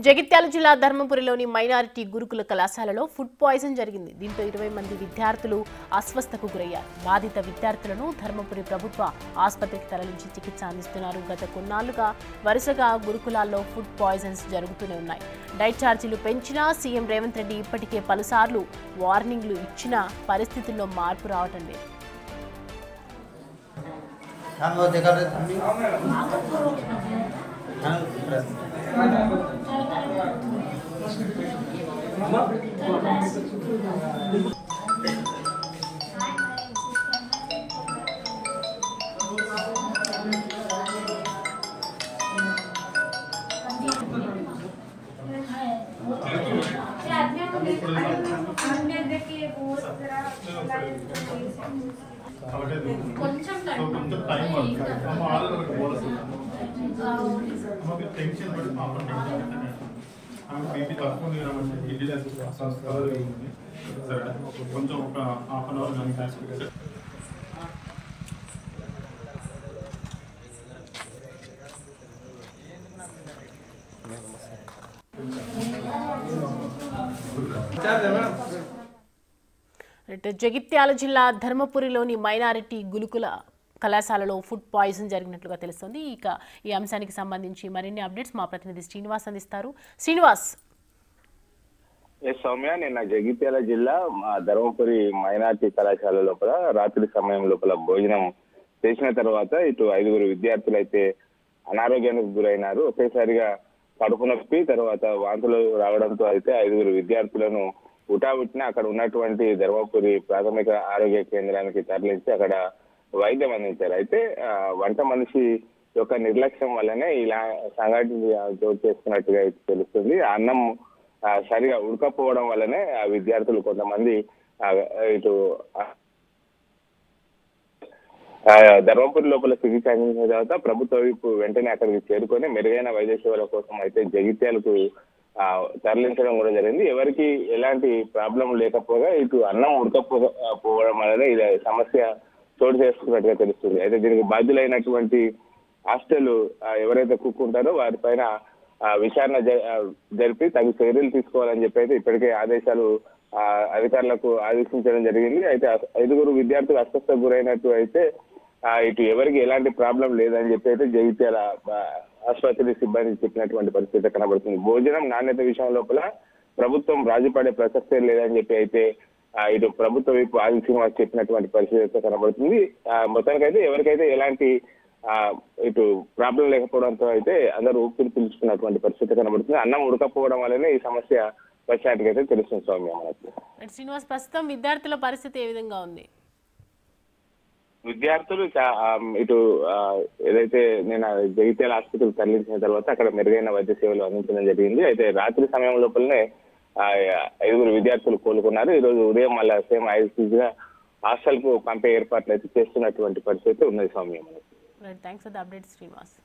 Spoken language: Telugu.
జగిత్యాల జిల్లా ధర్మపురిలోని మైనారిటీ గురుకుల కళాశాలలో ఫుడ్ పాయిజన్ జరిగింది. దీంతో 20 మంది విద్యార్థులు అస్వస్థతకు గురయ్యారు. బాధిత విద్యార్థులను ధర్మపురి ప్రభుత్వ ఆసుపత్రికి తరలించి చికిత్స అందిస్తున్నారు. గత కొన్నాళ్లుగా వరుసగా గురుకులాల్లో ఫుడ్ పాయిజన్స్ జరుగుతూనే ఉన్నాయి. డైట్ ఛార్జీలు పెంచినా సీఎం రేవంత్ రెడ్డి ఇప్పటికే పలుసార్లు వార్నింగ్లు ఇచ్చినా పరిస్థితుల్లో మార్పు రావటం లేదు. కొంచెం టైం టెన్షన్ పడి ఆమె బీపీ తక్కువ ఇడ్లీ సరే కొంచెం ఒక హాఫ్ అన్ అవర్ కానీ క్లాస్ జగిత్యాల జిల్లా ధర్మపురిలోని మైనారిటీ గురుకుల కళాశాలలో ఫుడ్ పాయిజన్ జరిగినట్లుగా తెలుస్తోంది. ఇక ఈ అంశానికి సంబంధించి మరిన్ని అప్డేట్స్ మా ప్రతినిధి శ్రీనివాస్ అందిస్తారు. శ్రీనివాస్. సౌమ్య, నిన్న జగిత్యాల జిల్లా ధర్మపురి మైనారిటీ కళాశాల లోపల రాత్రి సమయం లోపల భోజనం చేసిన తర్వాత ఇటు 5 విద్యార్థులు అయితే అనారోగ్యానికి గురైనారు. ఒకేసారిగా కడుపు నొప్పి తర్వాత వాంతులు రావడంతో అయితే 5 విద్యార్థులను ఉటాబుట్టిన అక్కడ ఉన్నటువంటి ధర్మపురి ప్రాథమిక ఆరోగ్య కేంద్రానికి తరలించి అక్కడ వైద్యం అందించారు. అయితే వంట మనిషి యొక్క నిర్లక్ష్యం వల్లనే ఇలా సంఘటన చోటు చేసుకున్నట్టుగా తెలుస్తుంది. అన్నం సరిగా ఉడకపోవడం వల్లనే ఆ విద్యార్థులు కొంతమంది ఇటు ధర్మపురి లోపల చికిత్స అందించిన తర్వాత ప్రభుత్వ వైపు వెంటనే అక్కడికి చేరుకొని మెరుగైన వైద్య సేవల కోసం అయితే జగిత్యాలకు తరలించడం కూడా జరిగింది. ఎవరికి ఎలాంటి ప్రాబ్లం లేకపోగా ఇటు అన్నం ఉడకపోవడం వల్లనే ఇది సమస్య చోటు చేసుకున్నట్టుగా తెలుస్తుంది. అయితే దీనికి బాధ్యులైనటువంటి హాస్టల్ ఎవరైతే కుక్ ఉంటారో వారిపైన విచారణ జరిపి తగు చర్యలు తీసుకోవాలని చెప్పి అయితే ఇప్పటికే ఆదేశాలు అధికారులకు ఆదేశించడం జరిగింది. అయితే 5 విద్యార్థులు అస్వస్థతకు గురైనట్టు అయితే ఇటు ఎవరికి ఎలాంటి ప్రాబ్లం లేదని చెప్పి అయితే జగిత్యాల ఆసుపత్రి సిబ్బంది చెప్పినటువంటి పరిస్థితి కనబడుతుంది. భోజనం నాణ్యత విషయం లోపల ప్రభుత్వం రాజీపడే ప్రసక్తే లేదని చెప్పి అయితే ఇటు ప్రభుత్వ వైపు ఆది శ్రీనివాస్ చెప్పినటువంటి పరిస్థితి కనబడుతుంది. మొత్తానికైతే ఎవరికైతే ఎలాంటి ఇటు ప్రాబ్లం లేకపోవడంతో అయితే అందరూ ఊపిరి పీల్చుకున్నటువంటి పరిస్థితి కనబడుతుంది. అన్నం ఉడకపోవడం వల్లనే ఈ సమస్య వచ్చినట్టుగా అయితే తెలుస్తుంది. సౌమ్య, మనకు శ్రీనివాస్, ప్రస్తుతం విద్యార్థుల పరిస్థితి ఏ విధంగా ఉంది? విద్యార్థులు ఇటు ఏదైతే నేను జగిత్యాల ఆసుపత్రికి తరలించిన తర్వాత అక్కడ మెరుగైన వైద్య సేవలు అందించడం జరిగింది. అయితే రాత్రి సమయం లోపలనే 5 విద్యార్థులు కోలుకున్నారు. ఈ రోజు ఉదయం మళ్ళీ సేమ్ ఐసీగా హాస్టల్ కు పంపే ఏర్పాట్లు అయితే చేస్తున్నటువంటి పరిస్థితి ఉన్నది. Soumya, thanks for the update Srinivas.